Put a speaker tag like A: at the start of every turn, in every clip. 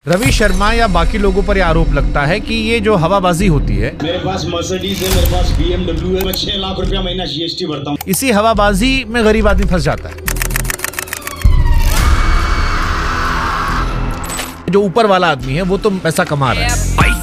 A: रवि शर्मा या बाकी लोगों पर यह आरोप लगता है कि ये जो हवाबाजी होती है, मेरे पास मर्सिडीज है, मेरे पास BMW है, मैं 6 लाख रुपया महीना GST भरता हूँ, इसी हवाबाजी में गरीब आदमी फंस जाता है। जो ऊपर वाला आदमी है वो तो पैसा कमा रहा है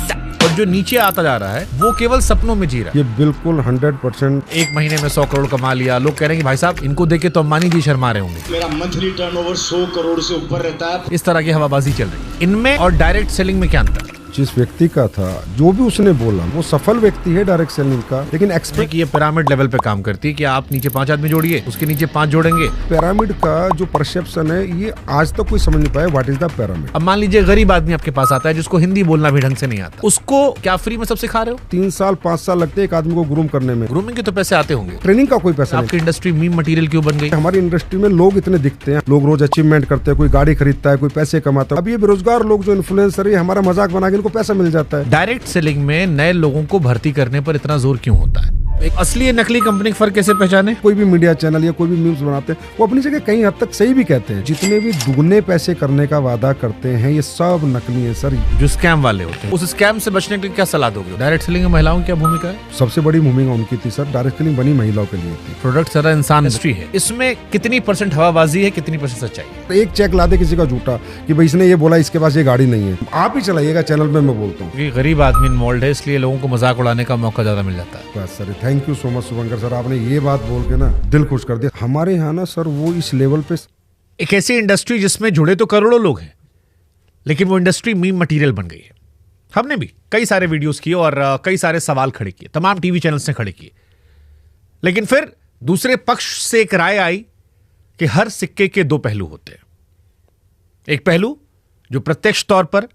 A: और जो नीचे आता जा रहा है वो केवल सपनों में जी रहा है।
B: ये बिल्कुल 100%।
A: एक महीने में 100 करोड़ कमा लिया, लोग कह रहे हैं कि भाई साहब इनको देख के तो अंबानी जी शर्मा रहे होंगे।
C: मेरा मंथली टर्नओवर 100 करोड़ से ऊपर रहता है।
A: इस तरह की हवाबाजी चल रही है। इनमें और डायरेक्ट सेलिंग में क्या अंतर है?
B: जिस व्यक्ति का था, जो भी उसने बोला, वो सफल व्यक्ति है डायरेक्ट सेलिंग का, लेकिन एक्सपेक्ट
A: ये पिरामिड लेवल पे काम करती है कि आप नीचे 5 आदमी जोड़िए, उसके नीचे 5 जोड़ेंगे।
B: पिरामिड का जो परसेप्शन है, ये आज तक कोई समझ नहीं पाया व्हाट इज द पिरामिड।
A: अब मान लीजिए गरीब आदमी आपके पास आता है जिसको हिंदी बोलना भी ढंग से नहीं आता, उसको क्या फ्री में सब सिखा रहे हो?
B: 3 साल 5 साल लगते हैं एक आदमी को ग्रूम करने में।
A: ग्रूमिंग के तो पैसे आते होंगे,
B: ट्रेनिंग का कोई पैसा
A: आपकी इंडस्ट्री मीम मटेरियल क्यों बन गई?
B: हमारी इंडस्ट्री में लोग इतने दिखते हैं, लोग रोज अचीवमेंट करते हैं, कोई गाड़ी खरीदता है, कोई पैसे कमाता है। अब ये बेरोजगार लोग जो इन्फ्लुएंसर है, हमारा मजाक बना के इनको पैसा मिल जाता है।
A: डायरेक्ट सेलिंग में नए लोगों को भर्ती करने पर इतना जोर क्यों होता है? एक असली या नकली कंपनी का फर्क कैसे पहचाने?
B: कोई भी मीडिया चैनल या कोई भी मीम्स बनाते हैं, वो अपनी जगह कहीं हद तक सही भी कहते हैं। जितने भी दुगने पैसे करने का वादा करते हैं, ये सब नकली है सर।
A: जो स्कैम वाले होते हैं, उस स्कैम से बचने के लिए क्या सलाह दोगे? डायरेक्ट सेलिंग में महिलाओं की क्या भूमिका है?
B: सबसे बड़ी भूमिका उनकी थी सर। डायरेक्ट सेलिंग बनी महिलाओं के लिए थी।
A: प्रोडक्ट सारा इंसान इंडस्ट्री है, इसमें कितनी % हवाबाजी है, कितनी % सच्चाई है?
B: तो एक चेक ला दे किसी का झूठा कि भाई इसने ये बोला, इसके पास ये गाड़ी नहीं है, आप ही चलाइएगा चैनल में, मैं बोलता हूँ।
A: गरीब आदमी इन्वॉल्व है, इसलिए लोगों को मजाक उड़ाने का मौका ज्यादा मिल जाता है।
B: बस sir, thank you so much Shubhankar sir, आपने ये बात बोल के ना दिल खुश कर दिया। हमारे यहाँ ना सर वो इस लेवल पे
A: एक ऐसी इंडस्ट्री जिसमें जुड़े तो करोड़ों लोग हैं, लेकिन वो इंडस्ट्री मीम मटेरियल बन गई है। हमने भी कई सारे वीडियोस किए और कई सारे सवाल खड़े किए, तमाम टीवी चैनल्स ने खड़े किए, लेकिन फिर दूसरे पक्ष से एक राय आई कि हर सिक्के के 2 पहलू होते हैं। एक पहलू जो प्रत्यक्ष तौर पर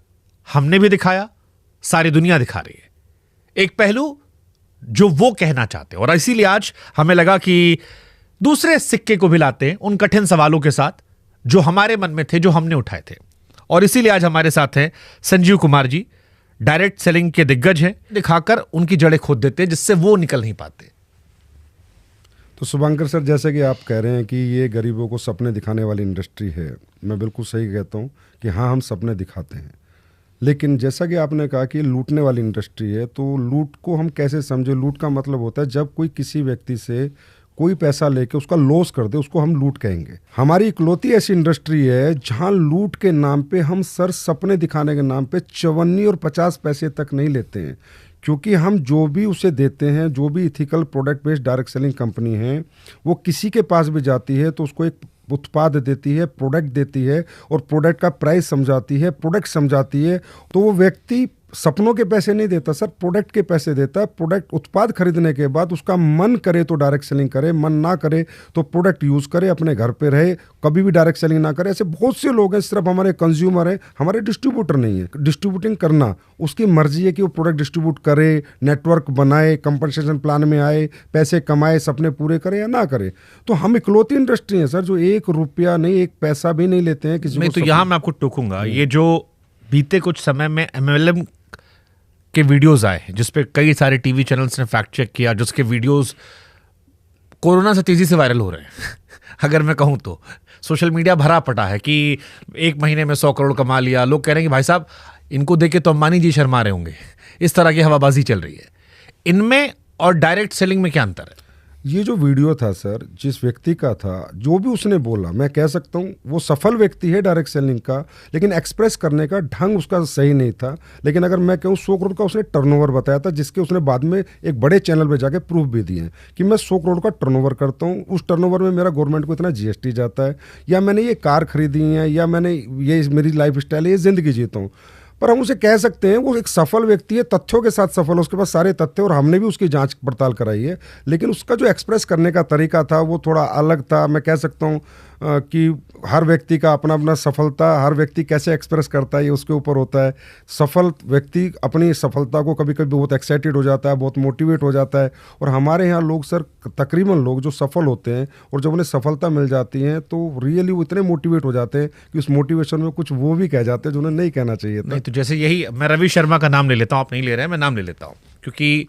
A: हमने भी दिखाया, सारी दुनिया दिखा रही है। एक पहलू जो वो कहना चाहते हैं, और इसीलिए आज हमें लगा कि दूसरे सिक्के को भी लाते हैं उन कठिन सवालों के साथ जो हमारे मन में थे, जो हमने उठाए थे। और इसीलिए आज हमारे साथ हैं संजीव कुमार जी, डायरेक्ट सेलिंग के दिग्गज हैं। दिखाकर उनकी जड़ें खोद देते हैं जिससे वो निकल नहीं पाते।
B: तो शुभंकर सर, जैसे कि आप कह रहे हैं कि ये गरीबों को सपने दिखाने वाली इंडस्ट्री है, मैं बिल्कुल सही कहता हूँ कि हाँ, हम सपने दिखाते हैं। लेकिन जैसा कि आपने कहा कि लूटने वाली इंडस्ट्री है, तो लूट को हम कैसे समझे? लूट का मतलब होता है जब कोई किसी व्यक्ति से कोई पैसा लेके उसका लॉस कर दे, उसको हम लूट कहेंगे। हमारी इकलौती ऐसी इंडस्ट्री है जहां लूट के नाम पे हम सर सपने दिखाने के नाम पे 54 और 50 पैसे तक नहीं लेते हैं, क्योंकि हम जो भी उसे देते हैं, जो भी ethical product based direct selling company है, वो किसी के पास भी जाती है तो उसको एक उत्पाद देती है, प्रोडक्ट देती है, और प्रोडक्ट का प्राइस समझाती है, प्रोडक्ट समझाती है। तो वो व्यक्ति सपनों के पैसे नहीं देता सर, प्रोडक्ट के पैसे देता है। प्रोडक्ट उत्पाद खरीदने के बाद उसका मन करे तो डायरेक्ट सेलिंग करे, मन ना करे तो प्रोडक्ट यूज़ करे, अपने घर पे रहे, कभी भी डायरेक्ट सेलिंग ना करे। ऐसे बहुत से लोग हैं, सिर्फ हमारे कंज्यूमर हैं, हमारे डिस्ट्रीब्यूटर नहीं है। डिस्ट्रीब्यूटिंग करना उसकी मर्जी है कि वो प्रोडक्ट डिस्ट्रीब्यूट करे, नेटवर्क बनाए, कंपनसेशन प्लान में आए, पैसे कमाए, सपने पूरे करे या ना करे। तो हम इकलौती इंडस्ट्री है सर जो 1 रुपया नहीं, 1 पैसा भी नहीं लेते हैं किसी
A: को। तो यहाँ मैं आपको टोकूंगा, ये जो बीते कुछ समय में MLM के वीडियोस आए हैं जिसपे कई सारे टीवी चैनल्स ने फैक्ट चेक किया, जिसके वीडियोस कोरोना से तेजी से वायरल हो रहे हैं अगर मैं कहूं तो सोशल मीडिया भरा पटा है कि एक महीने में 100 करोड़ कमा लिया, लोग कह रहे हैं कि भाई साहब इनको देख के तो अंबानी जी शर्मा रहे होंगे। इस तरह की हवाबाजी चल रही है। इनमें और डायरेक्ट सेलिंग में क्या अंतर है?
B: ये जो वीडियो था सर, जिस व्यक्ति का था, जो भी उसने बोला, मैं कह सकता हूँ वो सफल व्यक्ति है डायरेक्ट सेलिंग का, लेकिन एक्सप्रेस करने का ढंग उसका सही नहीं था। लेकिन अगर मैं कहूँ 100 करोड़ का उसने टर्नओवर बताया था, जिसके उसने बाद में एक बड़े चैनल पे जाके प्रूफ भी दिए कि मैं 100 करोड़ का टर्नओवर करता हूँ, उस टर्नओवर में मेरा गवर्नमेंट को इतना GST जाता है, या मैंने ये कार खरीदी है, या मैंने ये मेरी लाइफ स्टाइल है, ये ज़िंदगी जीता हूँ। पर हम उसे कह सकते हैं वो एक सफल व्यक्ति है, तथ्यों के साथ सफल है, उसके पास सारे तथ्य, और हमने भी उसकी जांच पड़ताल कराई है। लेकिन उसका जो एक्सप्रेस करने का तरीका था वो थोड़ा अलग था। मैं कह सकता हूँ कि हर व्यक्ति का अपना अपना सफलता, हर व्यक्ति कैसे एक्सप्रेस करता है ये उसके ऊपर होता है। सफल व्यक्ति अपनी सफलता को कभी कभी बहुत एक्साइटेड हो जाता है, बहुत मोटिवेट हो जाता है। और हमारे यहाँ लोग सर, तकरीबन लोग जो सफल होते हैं और जब उन्हें सफलता मिल जाती है तो रियली वो इतने मोटिवेट हो जाते हैं कि उस मोटिवेशन में कुछ वो भी कह जाते हैं जो उन्हें नहीं कहना चाहिए था।
A: नहीं, तो जैसे यही मैं रवि शर्मा का नाम ले लेता हूँ, आप नहीं ले रहे हैं, मैं नाम ले लेता हूँ, क्योंकि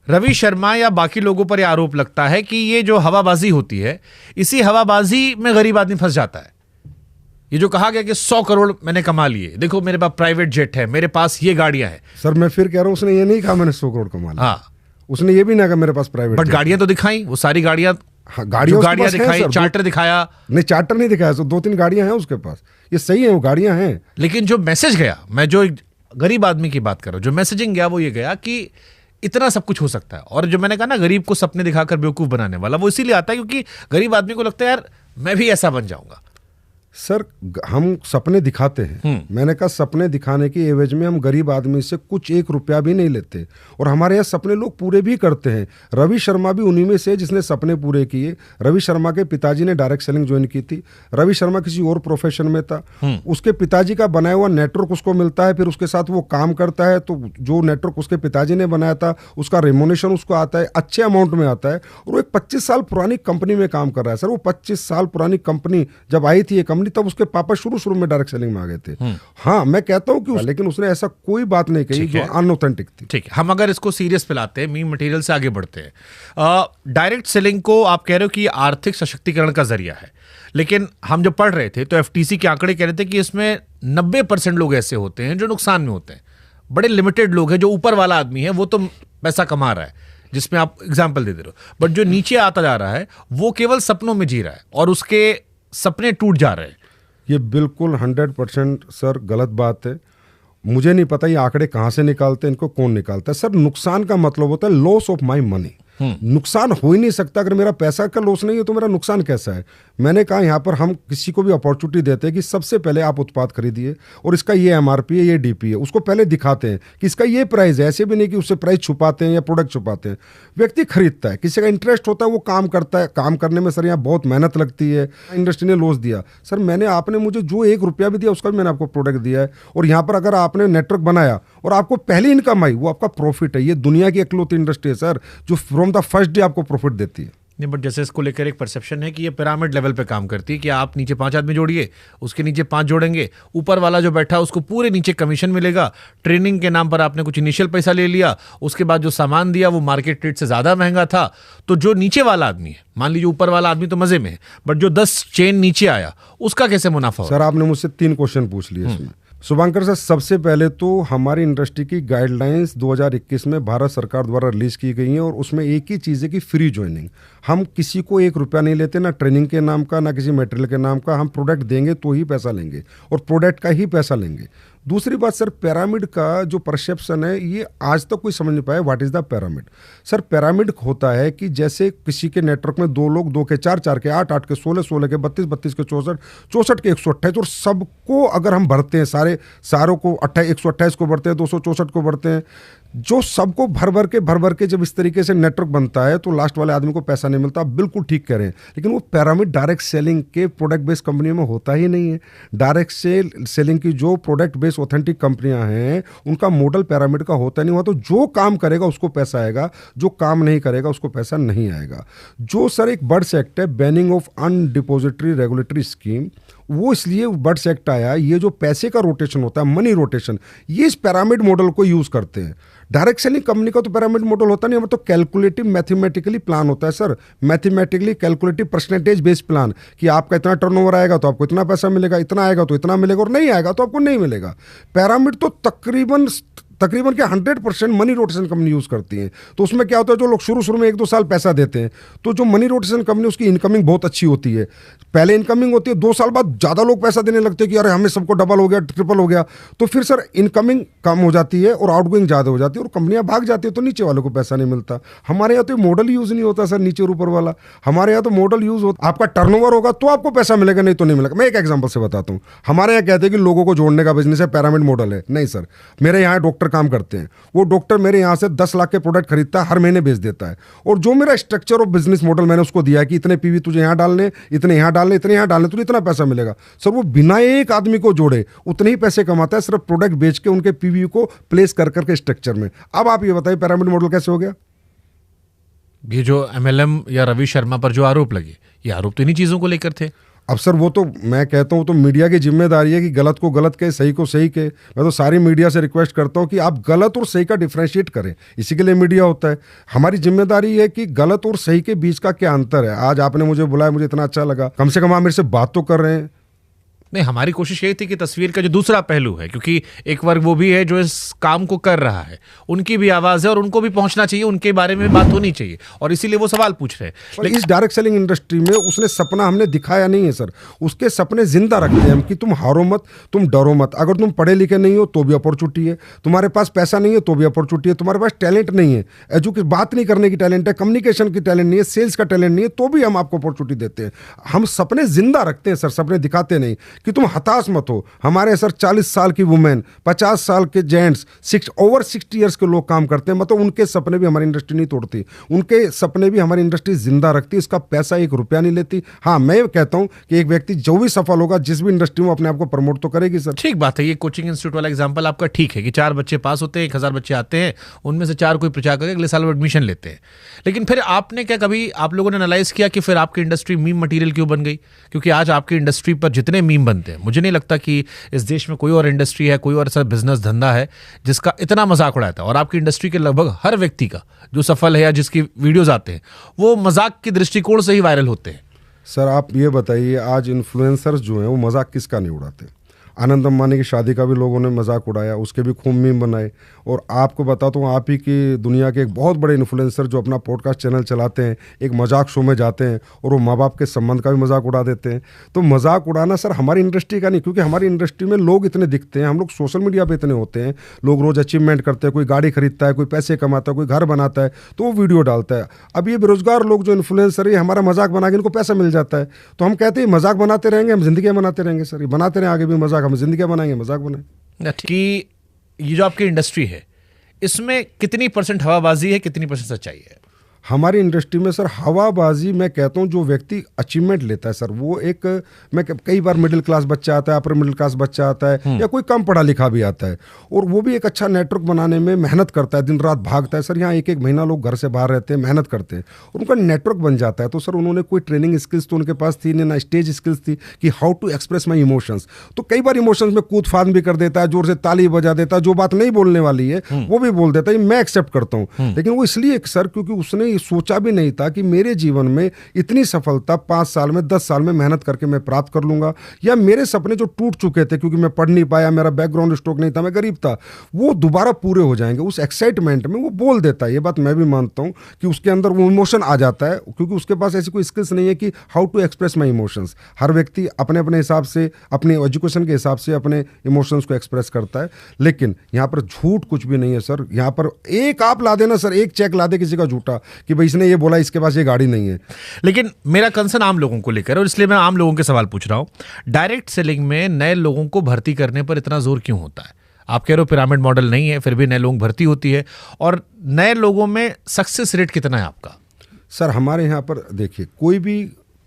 A: रवि शर्मा या बाकी लोगों पर यह आरोप लगता है कि ये जो हवाबाजी होती है, इसी हवाबाजी में गरीब आदमी फंस जाता है। ये जो कहा गया कि 100 करोड़ मैंने कमा लिए, देखो मेरे पास प्राइवेट जेट है, मेरे पास ये गाड़ियां हैं।
B: सर मैं फिर कह रहा हूँ, उसने ये नहीं कहा मैंने 100 करोड़ कमा लिया।
A: हाँ,
B: उसने ये भी ना कहा मेरे पास प्राइवेट,
A: बट गाड़ियां तो दिखाई, वो सारी गाड़ियां,
B: हाँ, गाड़ियां
A: दिखाई, चार्टर दिखाया।
B: नहीं, चार्टर नहीं दिखाया, तो 2-3 गाड़ियां हैं उसके पास, ये सही है, वो गाड़ियां हैं।
A: लेकिन जो मैसेज गया, मैं जो एक गरीब आदमी की बात कर रहा हूं, जो मैसेजिंग गया वो ये गया कि इतना सब कुछ हो सकता है। और जो मैंने कहा ना, गरीब को सपने दिखाकर बेवकूफ बनाने वाला, वो इसीलिए आता है क्योंकि गरीब आदमी को लगता है यार मैं भी ऐसा बन जाऊंगा।
B: सर हम सपने दिखाते हैं, मैंने कहा सपने दिखाने की एवज में हम गरीब आदमी से कुछ 1 रुपया भी नहीं लेते, और हमारे यहाँ सपने लोग पूरे भी करते हैं। रवि शर्मा भी उन्हीं में से जिसने सपने पूरे किए। रवि शर्मा के पिताजी ने डायरेक्ट सेलिंग ज्वाइन की थी। रवि शर्मा किसी और प्रोफेशन में था, उसके पिताजी का बनाया हुआ नेटवर्क उसको मिलता है, फिर उसके साथ वो काम करता है, तो जो नेटवर्क उसके पिताजी ने बनाया था उसका रेमोनेशन उसको आता है, अच्छे अमाउंट में आता है, और वो एक 25 साल पुरानी कंपनी में काम कर रहा है। सर वो 25 साल पुरानी कंपनी जब आई थी ये कंपनी, तब उसके पापा शुरू में डायरेक्ट सेलिंग में आ गए थे। हाँ मैं कहता हूं कि लेकिन उसने ऐसा कोई बात नहीं कही जो अनऑथेंटिक थी।
A: ठीक है, हम अगर इसको सीरियस पे लाते हैं, मीम मटेरियल से आगे बढ़ते हैं। डायरेक्ट सेलिंग को आप कह रहे हो कि आर्थिक सशक्तिकरण का जरिया है, लेकिन हम जब पढ़ रहे थे तो एफटीसी के आंकड़े कह रहे थे कि इसमें 90% लोग ऐसे होते हैं जो नुकसान में होते हैं। बड़े लिमिटेड लोग हैं, जो ऊपर वाला आदमी है वो तो पैसा कमा रहा है, जिसमें आप एग्जाम्पल दे रहे हो, बट जो नीचे आता जा रहा है वो केवल सपनों में जी रहा है और उसके सपने टूट जा रहे हैं।
B: ये बिल्कुल 100% सर गलत बात है। मुझे नहीं पता ये आंकड़े कहाँ से निकालते हैं, इनको कौन निकालता है। सर नुकसान का मतलब होता है लॉस ऑफ माई मनी। नुकसान हो ही नहीं सकता, अगर मेरा पैसा का लॉस नहीं है तो मेरा नुकसान कैसा है। मैंने कहा यहाँ पर हम किसी को भी अपॉर्चुनिटी देते हैं कि सबसे पहले आप उत्पाद खरीदिए और इसका ये एमआरपी है, ये डीपी है, उसको पहले दिखाते हैं कि इसका ये प्राइस है। ऐसे भी नहीं कि उससे प्राइस छुपाते हैं या प्रोडक्ट छुपाते हैं। व्यक्ति खरीदता है, किसी का इंटरेस्ट होता है, वो काम करता है। काम करने में सर यहाँ बहुत मेहनत लगती है। इंडस्ट्री ने लॉस दिया सर, आपने मुझे जो 1 रुपया भी दिया उसका भी मैंने आपको प्रोडक्ट दिया है। और यहाँ पर अगर आपने नेटवर्क बनाया और आपको पहली इनकम आई, वो आपका प्रॉफिट है। ये दुनिया की इकलौती इंडस्ट्री है सर जो फ्रॉम द फर्स्ट डे आपको प्रॉफिट देती है।
A: नहीं, बट जैसे इसको लेकर एक परसेप्शन है कि ये पिरामिड लेवल पे काम करती है कि आप नीचे 5 आदमी जोड़िए, उसके नीचे 5 जोड़ेंगे, ऊपर वाला जो बैठा है उसको पूरे नीचे कमीशन मिलेगा। ट्रेनिंग के नाम पर आपने कुछ इनिशियल पैसा ले लिया, उसके बाद जो सामान दिया वो मार्केट रेट से ज़्यादा महंगा था, तो जो नीचे वाला आदमी है, मान लीजिए ऊपर वाला आदमी तो मजे में है, बट जो 10 चेन नीचे आया उसका कैसे मुनाफा?
B: सर आपने मुझसे 3 क्वेश्चन पूछ लिए इसमें। शुभंकर सर, सबसे पहले तो हमारी इंडस्ट्री की गाइडलाइंस 2021 में भारत सरकार द्वारा रिलीज की गई हैं और उसमें एक ही चीज़ है कि फ्री ज्वाइनिंग। हम किसी को 1 रुपया नहीं लेते, ना ट्रेनिंग के नाम का ना किसी मटेरियल के नाम का। हम प्रोडक्ट देंगे तो ही पैसा लेंगे और प्रोडक्ट का ही पैसा लेंगे। दूसरी बात सर, पिरामिड का जो परसेप्शन है ये आज तक कोई समझ नहीं पाया। What is the pyramid? Sir pyramid होता है कि जैसे किसी के नेटवर्क में 2 लोग, 2 के 4, 4 के 8, 8 के 16, 16 के 32, 32 के 64, 64 के 128, और सबको अगर हम भरते हैं, सारों को 128 को भरते हैं, 264 को भरते हैं, जो सबको भर के जब इस तरीके से नेटवर्क बनता है तो लास्ट वाले आदमी को पैसा नहीं मिलता। आप बिल्कुल ठीक कह रहे हैं, लेकिन वो पिरामिड डायरेक्ट सेलिंग के प्रोडक्ट बेस्ड कंपनियों में होता ही नहीं है। डायरेक्ट सेलिंग की जो प्रोडक्ट बेस्ड ऑथेंटिक कंपनियां हैं उनका मॉडल पिरामिड का होता नहीं हुआ। तो जो काम करेगा उसको पैसा आएगा, जो काम नहीं करेगा उसको पैसा नहीं आएगा। जो सर एक बर्ड्स एक्ट है, बैनिंग ऑफ अनडिपोजिटरी रेगुलेटरी स्कीम, वो इसलिए बर्ड्स एक्ट आया। ये जो पैसे का रोटेशन होता है, मनी रोटेशन, ये इस पिरामिड मॉडल को यूज करते हैं। डायरेक्ट सेलिंग कंपनी का तो पिरामिड मॉडल होता नहीं, हमें तो कैलकुलेटिव मैथमेटिकली प्लान होता है sir. Mathematically calculative percentage based plan कि आपका इतना टर्नओवर आएगा तो आपको इतना पैसा मिलेगा, इतना आएगा तो इतना मिलेगा, और नहीं आएगा तो आपको नहीं मिलेगा। पिरामिड तो तकरीबन के 100% मनी रोटेशन कंपनी यूज करती है। तो उसमें क्या होता है, जो लोग शुरू में 1-2 साल पैसा देते हैं, तो जो मनी रोटेशन कंपनी उसकी इनकमिंग बहुत अच्छी होती है। पहले इनकमिंग होती है, 2 साल बाद ज़्यादा लोग पैसा देने लगते हैं कि अरे हमें सबको डबल हो गया, ट्रिपल हो गया। तो फिर सर इनकमिंग कम हो जाती है और आउटगोइंग ज़्यादा हो जाती है और कंपनियां भाग जाती है, तो नीचे वालों को पैसा नहीं मिलता। हमारे यहाँ तो मॉडल यूज़ नहीं होता सर, नीचे और ऊपर वाला। हमारे यहाँ तो मॉडल यूज़ होता, आपका टर्नओवर होगा तो आपको पैसा मिलेगा, नहीं तो नहीं मिलेगा। मैं एक एग्जाम्पल से बताता हूँ। हमारे यहाँ कहते हैं कि लोगों को जोड़ने का बिजनेस है, पिरामिड मॉडल है। नहीं सर, मेरे यहाँ डॉक्टर काम करते हैं, वो डॉक्टर मेरे यहाँ से 10 लाख के प्रोडक्ट खरीदता है, हर महीने बेच देता है। और जो मेरा स्ट्रक्चर ऑफ बिजनेस मॉडल मैंने उसको दिया है कि इतने पीवी तुझे यहाँ डालने, इतने यहाँ डालने, इतने यहाँ डालने, तुझे इतना पैसा मिलेगा। सर वो बिना एक आदमी को जोड़े उतने ही पैसे कमाता है, सिर्फ प्रोडक्ट बेच के उनके पीवी को प्लेस कर करके स्ट्रक्चर में। अब आप ये बताइए पिरामिड मॉडल कैसे हो गया?
A: ये जो MLM या रवि शर्मा पर जो आरोप लगे, ये आरोप तो इन्हीं चीजों को लेकर थे।
B: अब सर वो तो मैं कहता हूँ तो मीडिया की जिम्मेदारी है कि गलत को गलत कहे, सही को सही कहे। मैं तो सारी मीडिया से रिक्वेस्ट करता हूँ कि आप गलत और सही का डिफरेंशिएट करें, इसी के लिए मीडिया होता है। हमारी जिम्मेदारी है कि गलत और सही के बीच का क्या अंतर है। आज आपने मुझे बुलाया, मुझे इतना अच्छा लगा, कम से कम आप मेरे से बात तो कर रहे हैं।
A: नहीं, हमारी कोशिश यही थी कि तस्वीर का जो दूसरा पहलू है, क्योंकि एक वर्ग वो भी है जो इस काम को कर रहा है, उनकी भी आवाज है और उनको भी पहुंचना चाहिए, उनके बारे में बात होनी चाहिए, और इसीलिए वो सवाल पूछ रहे हैं।
B: लेकिन इस डायरेक्ट सेलिंग इंडस्ट्री में उसने सपना हमने दिखाया नहीं है सर, उसके सपने जिंदा रखते हैं हम कि तुम हारो मत, तुम डरो मत। अगर तुम पढ़े लिखे नहीं हो तो भी अपॉर्चुनिटी है, तुम्हारे पास पैसा नहीं है तो भी अपॉर्चुनिटी है, तुम्हारे पास टैलेंट नहीं है, एजुकेशन बात नहीं करने की टैलेंट है, कम्युनिकेशन की टैलेंट नहीं है, सेल्स का टैलेंट नहीं है, तो भी हम आपको अपॉर्चुनिटी देते हैं। हम सपने जिंदा रखते हैं सर, सपने दिखाते नहीं कि तुम हताश मत हो। हमारे सर 40 साल की वुमेन, 50 साल के जेंट्स, ओवर 60 ईयर्स के लोग काम करते हैं, मतलब उनके सपने भी हमारी इंडस्ट्री नहीं तोड़ती, उनके सपने भी हमारी इंडस्ट्री जिंदा रखती है। इसका पैसा 1 रुपया नहीं लेती। हाँ, मैं कहता हूं कि एक व्यक्ति जो भी सफल होगा जिस भी इंडस्ट्री में, अपने आप को प्रमोट तो करेगी सर।
A: ठीक बात है, ये कोचिंग इंस्टीट्यूट वाला एग्जांपल आपका ठीक है कि 4 बच्चे पास होते हैं, 1000 बच्चे आते हैं, उनमें से 4 कोई प्रचार करके अगले साल वो एडमिशन लेते हैं। लेकिन फिर आपने क्या कभी आप लोगों ने एनालाइज किया कि फिर आपकी इंडस्ट्री मीम मटेरियल क्यों बन गई? क्योंकि आज आपकी इंडस्ट्री पर जितने मीम बनते हैं, मुझे नहीं लगता कि इस देश में कोई और इंडस्ट्री है, कोई और ऐसा बिजनेस धंधा है जिसका इतना मजाक उड़ाता है। और आपकी इंडस्ट्री के लगभग हर व्यक्ति का जो सफल है या जिसकी वीडियोज आते हैं वो मजाक के दृष्टिकोण से ही वायरल होते हैं।
B: सर आप ये बताइए, आज इन्फ्लुएंसर्स जो हैं वो मजाक किसका नहीं उड़ाते? आनंद अंबानी की शादी का भी लोगों ने मजाक उड़ाया, उसके भी खूब मीम बनाए। और आपको बताता हूँ, आप ही की दुनिया के एक बहुत बड़े इन्फ्लुएंसर जो अपना पॉडकास्ट चैनल चलाते हैं, एक मजाक शो में जाते हैं और वो माँ बाप के संबंध का भी मजाक उड़ा देते हैं। तो मजाक उड़ाना सर हमारी इंडस्ट्री का नहीं, क्योंकि हमारी इंडस्ट्री में लोग इतने दिखते हैं, हम लोग सोशल मीडिया पे इतने होते हैं, लोग रोज़ अचीवमेंट करते हैं, कोई गाड़ी खरीदता है, कोई पैसे कमाता है, कोई घर बनाता है तो वो वीडियो डालता है। अब ये बेरोजगार लोग जो इन्फ्लुएंसर है, हमारा मजाक बना के इनको पैसा मिल जाता है, तो हम कहते हैं मजाक बनाते रहेंगे, हम जिंदगी बनाते रहेंगे सर, ये बनाते रहें आगे भी मजाक, हम जिंदगी बनाएंगे, मजाक बनाए।
A: कि ये जो आपकी इंडस्ट्री है इसमें कितनी % हवाबाजी है, कितनी % सच्चाई है?
B: हमारी इंडस्ट्री में सर हवाबाजी, मैं कहता हूँ जो व्यक्ति अचीवमेंट लेता है सर, वो एक, मैं कई बार मिडिल क्लास बच्चा आता है, अपर मिडिल क्लास बच्चा आता है, या कोई कम पढ़ा लिखा भी आता है, और वो भी एक अच्छा नेटवर्क बनाने में मेहनत करता है, दिन रात भागता है सर। यहाँ 1-1 महीना लोग घर से बाहर रहते हैं, मेहनत करते हैं, उनका नेटवर्क बन जाता है। तो सर उन्होंने कोई ट्रेनिंग स्किल्स तो उनके पास थी नहीं, ना स्टेज स्किल्स थी कि how to express my emotions. तो कई बार इमोशंस में कूद फान भी कर देता है, जोर से ताली बजा देता है, जो बात नहीं बोलने वाली है वो भी बोल देता है, मैं एक्सेप्ट करता हूँ। लेकिन वो इसलिए सर क्योंकि उसने सोचा भी नहीं था कि मेरे जीवन में इतनी सफलता 5 साल में, 10 साल में मेहनत करके मैं प्राप्त कर लूंगा, या मेरे सपने जो टूट चुके थे क्योंकि मैं पढ़ नहीं पाया, मेरा बैकग्राउंड स्ट्रोक नहीं था, मैं गरीब था, वो दोबारा पूरे हो जाएंगे। उस एक्साइटमेंट में वो बोल देता है। ये बात मैं भी मानता हूं कि उसके अंदर वो इमोशन आ जाता है, क्योंकि उसके पास ऐसी कोई स्किल्स नहीं है कि how to express my emotions. हर व्यक्ति अपने अपने हिसाब से, अपने एजुकेशन के हिसाब से अपने इमोशंस को एक्सप्रेस करता है। लेकिन यहाँ पर झूठ कुछ भी नहीं है सर। यहाँ पर एक आप ला देना सर, एक चेक ला दे किसी का झूठा कि भाई इसने ये बोला, इसके पास ये गाड़ी नहीं है।
A: लेकिन मेरा कंसर्न आम लोगों को लेकर, और इसलिए मैं आम लोगों के सवाल पूछ रहा हूं। डायरेक्ट सेलिंग में नए लोगों को भर्ती करने पर इतना जोर क्यों होता है? आप कह रहे हो पिरामिड मॉडल नहीं है, फिर भी नए लोग भर्ती होती है, और नए लोगों में सक्सेस रेट कितना है आपका?
B: सर हमारे यहाँ पर देखिए, कोई भी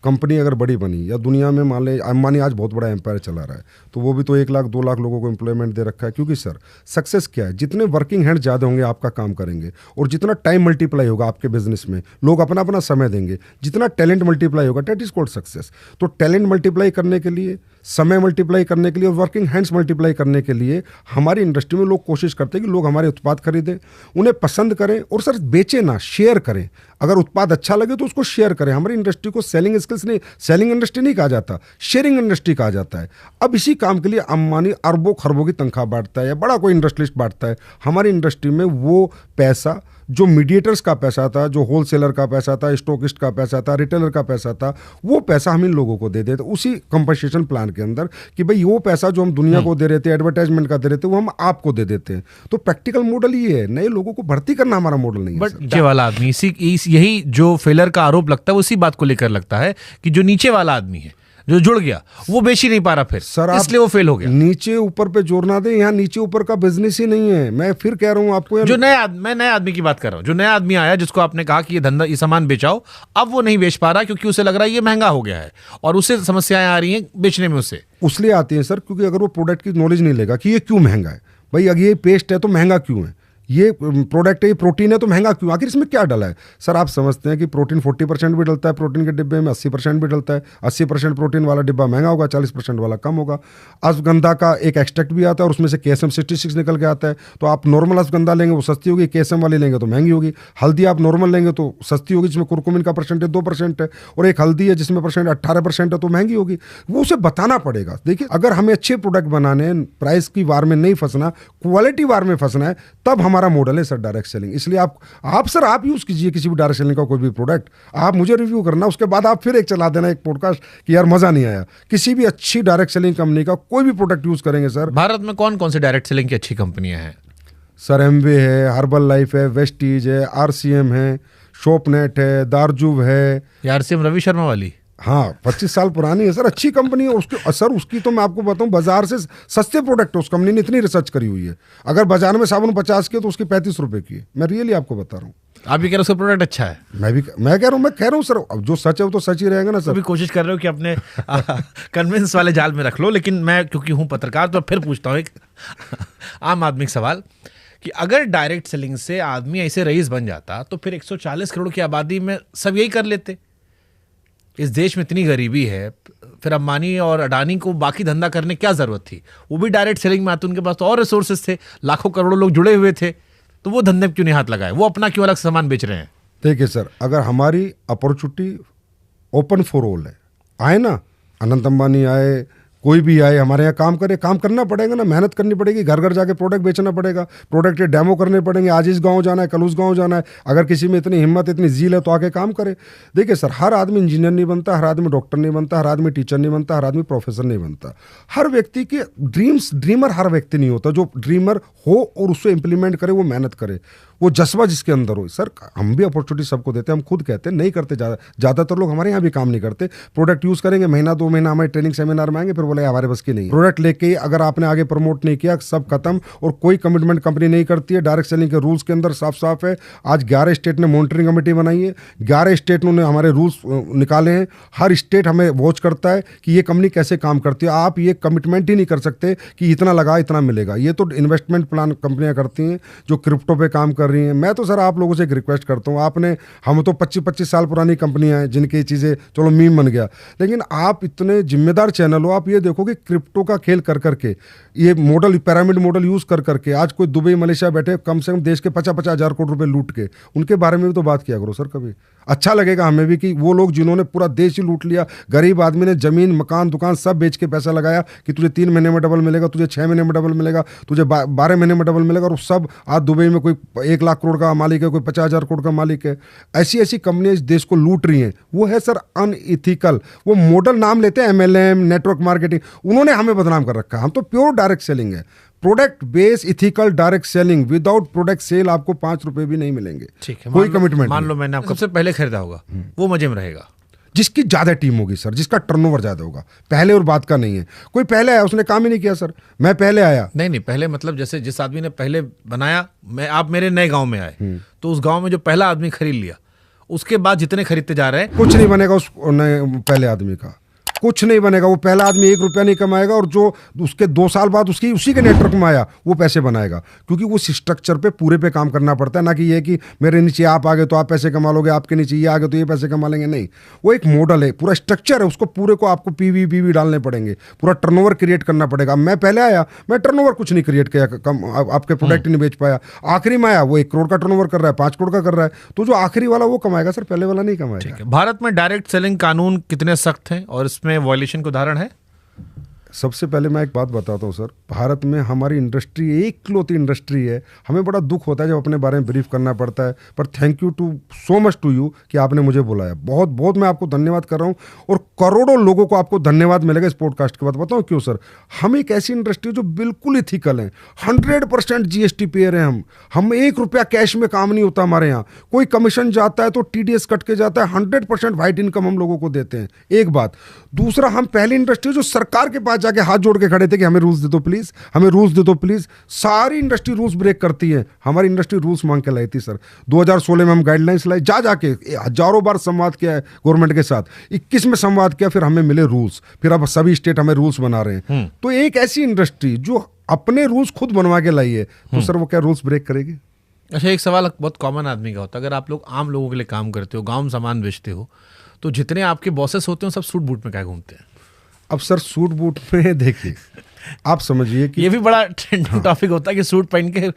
B: कंपनी अगर बड़ी बनी, या दुनिया में मान लें अंबानी आज बहुत बड़ा एम्पायर चला रहा है, तो वो भी तो 1 लाख 2 लाख लोगों को एम्प्लॉयमेंट दे रखा है। क्योंकि सर सक्सेस क्या है, जितने वर्किंग हैंड ज़्यादा होंगे आपका काम करेंगे, और जितना टाइम मल्टीप्लाई होगा आपके बिजनेस में, लोग अपना अपना समय देंगे, जितना टैलेंट मल्टीप्लाई होगा, दैट इज कॉल्ड सक्सेस। तो टैलेंट मल्टीप्लाई करने के लिए, समय मल्टीप्लाई करने के लिए और वर्किंग हैंड्स मल्टीप्लाई करने के लिए हमारी इंडस्ट्री में लोग कोशिश करते हैं कि लोग हमारे उत्पाद खरीदें, उन्हें पसंद करें, और सर बेचें ना, शेयर करें। अगर उत्पाद अच्छा लगे तो उसको शेयर करें। हमारी इंडस्ट्री को सेलिंग स्किल्स नहीं, सेलिंग इंडस्ट्री नहीं कहा जाता, शेयरिंग इंडस्ट्री कहा जाता है। अब इसी काम के लिए अंबानी अरबों खरबों की तनख्वाह बांटता है, या बड़ा कोई इंडस्ट्रियलिस्ट बांटता है। हमारी इंडस्ट्री में वो पैसा जो मीडिएटर्स का पैसा था, जो होलसेलर का पैसा था, स्टॉकिस्ट का पैसा था, रिटेलर का पैसा था, वो पैसा हम इन लोगों को दे देते उसी कंपनसेशन प्लान के अंदर, कि भाई वो पैसा जो हम दुनिया को दे रहे थे, एडवर्टाइजमेंट का दे रहे थे, वो हम आपको दे देते हैं। तो प्रैक्टिकल मॉडल ये है, नए लोगों को भर्ती करना हमारा मॉडल नहीं है।
A: बट ये वाला आदमी यही जो फेलर का आरोप लगता है, उसी बात को लेकर लगता है कि जो नीचे वाला आदमी है, जो जुड़ गया, वो बेच ही नहीं पा रहा, फिर
B: सर
A: इसलिए वो फेल हो गया।
B: नीचे ऊपर पे जोर ना दे, यहाँ नीचे ऊपर का बिजनेस ही नहीं है। मैं फिर कह रहा हूँ आपको,
A: जो मैं नए आदमी की बात कर रहा हूँ, जो नया आदमी आया, जिसको आपने कहा कि ये धंधा, ये सामान बेचाओ, अब वो नहीं बेच पा रहा क्योंकि उसे लग रहा है ये महंगा हो गया है, और उसे समस्याएं आ रही हैं बेचने में। उसे
B: इसलिए आती है सर क्योंकि अगर वो प्रोडक्ट की नॉलेज नहीं लेगा कि ये क्यों महंगा है, भाई अगर ये पेस्ट है तो महंगा क्यों है, ये प्रोडक्ट है, ये प्रोटीन है तो महंगा क्यों, आखिर इसमें क्या डला है? सर आप समझते हैं कि प्रोटीन 40% भी डलता है प्रोटीन के डिब्बे में, 80% भी डलता है। 80% प्रोटीन वाला डिब्बा महंगा होगा, 40% वाला कम होगा। अश्वगंधा का एक एक्सट्रैक्ट भी आता है और उसमें से KSM 66 निकल के आता है। तो आप नॉर्मल अश्वगंधा लेंगे वो सस्ती होगी, KSM वाली लेंगे तो महंगी होगी। हल्दी आप नॉर्मल लेंगे तो सस्ती होगी, जिसमें कुरकुमिन का परसेंटेज 2% है, और एक हल्दी है जिसमें परसेंट 18% है तो महंगी होगी। वो उसे बताना पड़ेगा। देखिए अगर हमें अच्छे प्रोडक्ट बनाने, प्राइस की वार में नहीं फंसना, क्वालिटी वार में फंसना है, तब हमारा मॉडल है सर डायरेक्ट सेलिंग। इसलिए आप सर आप यूज कीजिए किसी भी डायरेक्ट सेलिंग का कोई भी प्रोडक्ट, आप मुझे रिव्यू करना, उसके बाद आप फिर एक चला देना एक पॉडकास्ट कि यार मजा नहीं आया। किसी भी अच्छी डायरेक्ट सेलिंग कंपनी का कोई भी प्रोडक्ट यूज करेंगे सर।
A: भारत में कौन कौन सी डायरेक्ट सेलिंग की अच्छी कंपनियां हैं?
B: सर एमवे है, हर्बल लाइफ है, वेस्टीज है, RCM है, शॉपनेट है, दारजुब है।
A: RCM रवि शर्मा वाली?
B: हाँ 25 साल पुरानी है सर, अच्छी कंपनी है। उसकी सर उसकी तो मैं आपको बताऊं बाजार से सस्ते प्रोडक्ट है, उस कंपनी ने इतनी रिसर्च करी हुई है। अगर बाजार में साबुन 50 की है तो उसकी 35 रुपए की है। मैं रियली आपको बता रहा हूँ।
A: आप भी कह रहे हो उसका प्रोडक्ट अच्छा है?
B: मैं कह रहा हूँ सर, अब जो सच है वो तो सच ही रहेगा ना सर।
A: अभी कोशिश कर रहे हो कि अपने कन्विंस वाले जाल में रख लो, लेकिन मैं क्योंकि हूं पत्रकार तो फिर पूछता हूँ एक आम आदमी सवाल कि अगर डायरेक्ट सेलिंग से आदमी ऐसे रईस बन जाता तो फिर 140 करोड़ की आबादी में सब यही कर लेते। इस देश में इतनी गरीबी है, फिर अंबानी और अडानी को बाकी धंधा करने क्या जरूरत थी? वो भी डायरेक्ट सेलिंग में आते, उनके पास तो और रिसोर्सेज थे, लाखों करोड़ों लोग जुड़े हुए थे, तो वो धंधे में क्यों नहीं हाथ लगाए? वो अपना क्यों अलग सामान बेच रहे हैं?
B: देखिए सर, अगर हमारी अपॉर्चुनिटी ओपन फॉर ऑल है, आए ना, अनंत अंबानी आए, कोई भी आए हमारे यहाँ काम करे, काम करना पड़ेगा ना, मेहनत करनी पड़ेगी, घर घर जाके प्रोडक्ट बेचना पड़ेगा, प्रोडक्ट के डेमो करने पड़ेंगे। आज इस गांव जाना है, कल उस गांव जाना है। अगर किसी में इतनी हिम्मत, इतनी जील है तो आके काम करे। देखिए सर, हर आदमी इंजीनियर नहीं बनता, हर आदमी डॉक्टर नहीं बनता, हर आदमी टीचर नहीं बनता, हर आदमी प्रोफेसर नहीं बनता। हर व्यक्ति के ड्रीमर हर व्यक्ति नहीं होता। जो ड्रीमर हो और उसको इम्प्लीमेंट करे, वो मेहनत करे, वो जज्बा जिसके अंदर हो। सर हम भी अपॉर्चुनिटी सबको देते हैं, हम खुद कहते हैं नहीं करते, ज़्यादातर लोग हमारे यहाँ भी काम नहीं करते। प्रोडक्ट यूज़ करेंगे, महीना 2 महीना हमारे ट्रेनिंग सेमिनार में आएंगे, फिर बोले हमारे बस की नहीं है। प्रोडक्ट लेके ही अगर आपने आगे प्रमोट नहीं किया, सब खत्म। और कोई कमिटमेंट कंपनी नहीं करती है। डायरेक्ट सेलिंग के रूल्स के अंदर साफ साफ है। आज 11 स्टेट ने मॉनिटरिंग कमेटी बनाई है, 11 स्टेट ने हमारे रूल्स निकाले हैं। हर स्टेट हमें वॉच करता है कि ये कंपनी कैसे काम करती है। आप ये कमिटमेंट ही नहीं कर सकते कि इतना लगा इतना मिलेगा। ये तो इन्वेस्टमेंट प्लान कंपनियां करती हैं जो क्रिप्टो पे काम कर रही हैं। मैं तो सर आप लोगों से एक रिक्वेस्ट करता हूँ, हम तो 25-25 साल पुरानी कंपनियां हैं जिनकी चीज़ें चलो मीम बन गया, लेकिन आप इतने जिम्मेदार चैनल हो, आप ये देखो कि क्रिप्टो का खेल कर करके, ये मॉडल पिरामिड मॉडल यूज कर करके आज कोई दुबई मलेशिया बैठे कम से कम देश के 50-50 हज़ार करोड़ रुपए लूट के, उनके बारे में भी तो बात किया करो सर। कभी अच्छा लगेगा हमें भी कि वो लोग जिन्होंने पूरा देश ही लूट लिया, गरीब आदमी ने जमीन मकान दुकान सब बेच के पैसा लगाया कि तुझे 3 महीने में डबल मिलेगा, तुझे 6 महीने में डबल मिलेगा, तुझे 12 महीने में डबल मिलेगा, और सब आज दुबई में कोई 1 लाख करोड़ का मालिक है, कोई 50,000 करोड़ का मालिक है। ऐसी ऐसी कंपनियां इस देश को लूट रही हैं। वो है सर अनइथिकल। वो मॉडल नाम लेते हैं MLM, नेटवर्क मार्केटिंग, उन्होंने हमें बदनाम कर रखा है। हम तो प्योर डायरेक्ट सेलिंग है, product base ethical direct selling. Without product sale आपको 5 रुपए भी नहीं मिलेंगे।
A: ठीक है,
B: कोई कमिटमेंट
A: मान लो मैंने आपको सबसे पहले खरीदा होगा, वो मजे में रहेगा
B: जिसकी ज्यादा टीम होगी सर, जिसका टर्नओवर ज्यादा होगा। पहले और बाद का नहीं है। कोई पहले आया उसने काम ही नहीं किया सर, मैं पहले आया।
A: नहीं पहले मतलब जैसे जिस आदमी ने पहले बनाया, आप मेरे नए गांव में आए तो उस गांव में जो पहला आदमी खरीद लिया, उसके बाद जितने खरीदते जा रहे हैं,
B: कुछ नहीं बनेगा उस पहले आदमी का, कुछ नहीं बनेगा। वो पहला आदमी 1 रुपया नहीं कमाएगा, और जो उसके 2 साल बाद उसी के नेटवर्क में आया वो पैसे बनाएगा। क्योंकि वो स्ट्रक्चर पे पूरे पे काम करना पड़ता है, ना कि ये कि मेरे नीचे आप आ गए तो आप पैसे कमा लोगे, आपके नीचे ये आ गए तो ये पैसे कमा लेंगे। नहीं, वो एक मॉडल है, पूरा स्ट्रक्चर है, उसको पूरे को आपको पीवी डालने पड़ेंगे, पूरा टर्नओवर क्रिएट करना पड़ेगा। मैं पहले आया, मैं टर्नओवर कुछ नहीं क्रिएट किया, कम आपके प्रोडक्ट नहीं बेच पाया। आखिरी में आया, वो 1 करोड़ का टर्नओवर कर रहा है, 5 करोड़ का कर रहा है, तो जो आखिरी वाला वो कमाएगा सर, पहले वाला नहीं कमाएगा।
A: भारत में डायरेक्ट सेलिंग कानून कितने सख्त हैं और इसमें वायलेशन के उदाहरण है?
B: सबसे पहले मैं एक बात बताता हूँ सर, भारत में हमारी इंडस्ट्री एकलौती इंडस्ट्री है। हमें बड़ा दुख होता है जब अपने बारे में ब्रीफ करना पड़ता है, पर thank you so much to you कि आपने मुझे बुलाया। बहुत बहुत मैं आपको धन्यवाद कर रहा हूँ, और करोड़ों लोगों को आपको धन्यवाद मिलेगा इस पॉडकास्ट के बाद। बताओ क्यों सर? हम एक ऐसी इंडस्ट्री जो बिल्कुल इथिकल है, 100% GST पेयर है। हम 1 रुपया कैश में काम नहीं होता हमारे यहाँ। कोई कमीशन जाता है तो TDS कट के जाता है, 100% वाइट इनकम हम लोगों को देते हैं। एक बात। दूसरा, हम पहली इंडस्ट्री जो सरकार के पास जाके हाथ जोड़ के खड़े थे कि हमें रूल्स दे दो प्लीज, हमें रूल्स दे दो प्लीज। सारी इंडस्ट्री रूल्स ब्रेक करती है, हमारी इंडस्ट्री रूल्स मांग के लाई थी सर। 2016 में हम गाइडलाइंस लाई, जाके हजारों बार संवाद किया है गवर्नमेंट के साथ, 21 में संवाद किया, फिर हमें मिले रूल्स, फिर अब सभी स्टेट हमें रूल्स बना रहे हैं। तो एक ऐसी इंडस्ट्री जो अपने रूल्स खुद बनवा के लाई है, तो सर वो क्या रूल्स ब्रेक करेगी?
A: अच्छा, एक सवाल बहुत कॉमन आदमी का होता है, अगर आप लोग आम लोगों के लिए काम करते हो, गांव में सामान बेचते हो, तो जितने आपके बॉसेस होते हैं सब सूट बूट में क्या घूमते हैं?
B: अब सर सूट बूट में देखिए, आप समझिए कि
A: ये भी बड़ा ट्रेंडिंग टॉपिक होता है कि सूट पहन के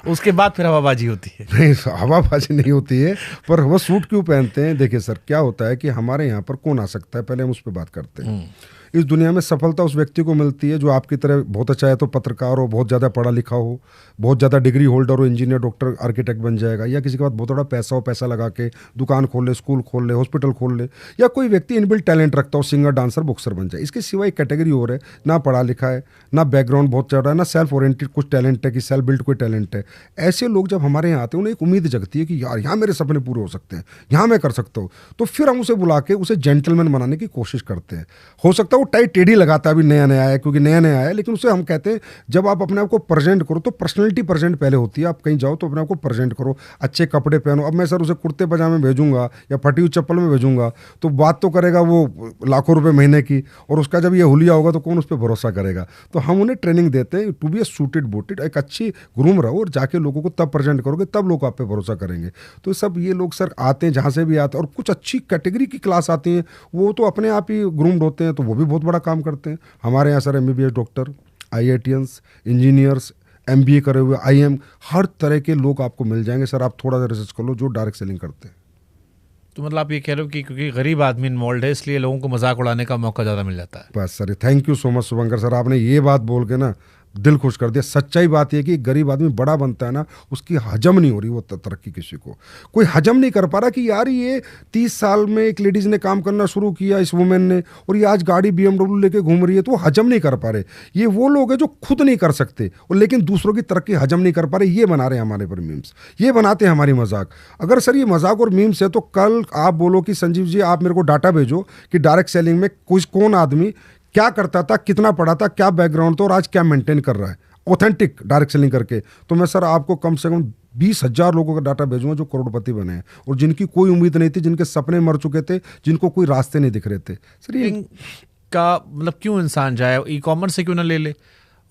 A: उसके बाद फिर हवाबाजी होती है।
B: नहीं, हवाबाजी नहीं होती है, पर वो सूट क्यों पहनते हैं? देखिए सर, क्या होता है कि हमारे यहाँ पर कौन आ सकता है, पहले हम उस पर बात करते हैं। इस दुनिया में सफलता उस व्यक्ति को मिलती है जो आपकी तरह बहुत अच्छा है तो पत्रकार हो, बहुत ज़्यादा पढ़ा लिखा हो, बहुत ज़्यादा डिग्री होल्डर हो, इंजीनियर, डॉक्टर, आर्किटेक्ट बन जाएगा, या किसी के पास बहुत बड़ा पैसा हो, पैसा लगा के दुकान खोल ले, स्कूल खोल ले, हॉस्पिटल खोल ले, या कोई व्यक्ति इनबिल्ट टैलेंट रखता हो, सिंगर, डांसर, बॉक्सर बन जाए। इसके सिवा एक कैटेगरी और है, ना पढ़ा लिखा है, ना बैकग्राउंड बहुत ज़्यादा है, ना सेल्फ ओरिएंटेड कुछ टैलेंट है कि सेल्फ बिल्ड कोई टैलेंट है। ऐसे लोग जब हमारे यहाँ आते हैं, उन्हें एक उम्मीद जगती है कि यार यहाँ मेरे सपने पूरे हो सकते हैं, यहाँ मैं कर सकता हूँ। तो फिर हम उसे बुला के उसे जेंटलमैन बनाने की कोशिश करते हैं। हो सकता है वो टाई टेढ़ी लगाता है, अभी नया नया है, क्योंकि नया नया है, लेकिन उसे हम कहते हैं जब आप अपने आप को प्रेजेंट करो तो पर्सनैलिटी प्रेजेंट पहले होती है। आप कहीं जाओ तो अपने आप को प्रेजेंट करो, अच्छे कपड़े पहनो। अब मैं सर उसे कुर्ते पजामे भेजूंगा या फटी हुई चप्पल में भेजूंगा तो बात तो करेगा वो लाखों रुपए महीने की, और उसका जब ये हुलिया होगा तो कौन उस पर भरोसा करेगा? तो हम उन्हें ट्रेनिंग देते हैं to be a suited booted, एक अच्छी ग्रूम रहो और जाके लोगों को तब प्रेजेंट करोगे, तब लोग आप पे भरोसा करेंगे। तो सब ये लोग सर आते हैं जहाँ से भी आते हैं, और कुछ अच्छी कैटेगरी की क्लास आती है, वो तो अपने आप ही ग्रूम्ड होते हैं, तो वो भी बहुत बड़ा काम करते हैं। हमारे यहाँ sir MBBS doctor, IITians, engineers, MBA करे हुए, IM, हर तरह के लोग आपको मिल जाएंगे सर। आप थोड़ा सा रिसर्च कर लो जो डायरेक्ट सेलिंग करते हैं।
A: तो मतलब आप ये कह रहे हो कि क्योंकि गरीब आदमी इन्वॉल्व है इसलिए लोगों को मजाक उड़ाने का मौका ज़्यादा मिल जाता है।
B: बस sir, thank you so much Shubhankar sir, आपने ये बात बोल के ना दिल खुश कर दिया। सच्चाई बात ये कि गरीब आदमी बड़ा बनता है ना, उसकी हजम नहीं हो रही वो तरक्की, किसी को कोई हजम नहीं कर पा रहा कि यार ये 30 साल में एक लेडीज़ ने काम करना शुरू किया, इस वुमेन ने, और ये आज गाड़ी BMW लेके घूम रही है, तो वो हजम नहीं कर पा रहे। ये वो लोग हैं जो खुद नहीं कर सकते और लेकिन दूसरों की तरक्की हजम नहीं कर पा रहे, ये बना रहे हैं हमारे पर मीम्स, ये बनाते हैं हमारी मजाक। अगर सर ये मजाक और मीम्स है तो कल आप बोलो कि संजीव जी आप मेरे को डाटा भेजो कि डायरेक्ट सेलिंग में कौन आदमी क्या करता था, कितना पढ़ा था, क्या बैकग्राउंड था और आज क्या मेंटेन कर रहा है ऑथेंटिक डायरेक्ट सेलिंग करके, तो मैं सर आपको कम से कम 20,000 लोगों का डाटा भेजूंगा जो करोड़पति बने हैं और जिनकी कोई उम्मीद नहीं थी, जिनके सपने मर चुके थे, जिनको कोई रास्ते नहीं दिख रहे थे। सर ये
A: का मतलब क्यों इंसान जाए ई-कॉमर्स से, क्यों ना ले ले?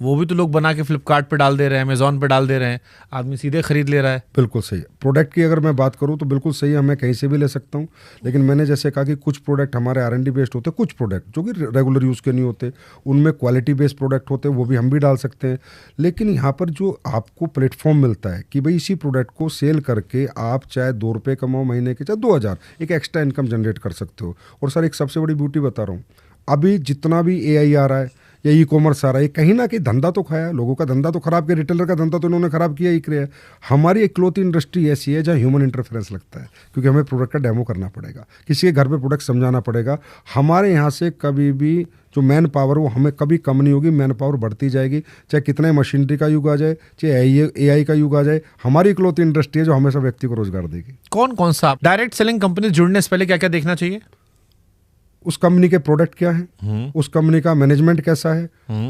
A: वो भी तो लोग बना के फ्लिपकार्ट पे डाल दे रहे हैं, अमेजोन पे डाल दे रहे हैं, आदमी सीधे खरीद ले रहा है।
B: बिल्कुल सही है। प्रोडक्ट की अगर मैं बात करूं तो बिल्कुल सही है, मैं कहीं से भी ले सकता हूं, लेकिन मैंने जैसे कहा कि कुछ प्रोडक्ट हमारे R&D बेस्ड होते हैं, कुछ प्रोडक्ट जो कि रेगुलर यूज़ के नहीं होते, उनमें क्वालिटी बेस्ड प्रोडक्ट होते हैं, वो भी हम भी डाल सकते हैं। लेकिन यहाँ पर जो आपको प्लेटफॉर्म मिलता है कि भाई इसी प्रोडक्ट को सेल करके आप चाहे 2 रुपये कमाओ महीने के, चाहे 2,000, एक एक्स्ट्रा इनकम जनरेट कर सकते हो। और सर एक सबसे बड़ी ब्यूटी बता रहा हूँ, अभी जितना भी AI आ रहा है या ई-कॉमर्स आ रहा है, कहीं ना कहीं धंधा तो खाया, लोगों का धंधा तो खराब किया, रिटेलर का धंधा तो इन्होंने खराब किया ही किया है। हमारी एक क्लॉथ इंडस्ट्री ऐसी है जहाँ ह्यूमन इंटरफेरेंस लगता है, क्योंकि हमें प्रोडक्ट का डेमो करना पड़ेगा, किसी के घर पे प्रोडक्ट समझाना पड़ेगा। हमारे यहाँ से कभी भी जो मैन पावर वो हमें कभी कम नहीं होगी, मैन पावर बढ़ती जाएगी, चाहे कितना मशीनरी का युग आ जाए, चाहे AI का युग आ जाए। हमारी क्लॉथ इंडस्ट्री है जो हमेशा व्यक्ति को रोजगार देगी।
A: कौन कौन सा डायरेक्ट सेलिंग कंपनी जुड़ने से पहले क्या क्या देखना चाहिए?
B: उस कंपनी के प्रोडक्ट क्या है, उस कंपनी का मैनेजमेंट कैसा है,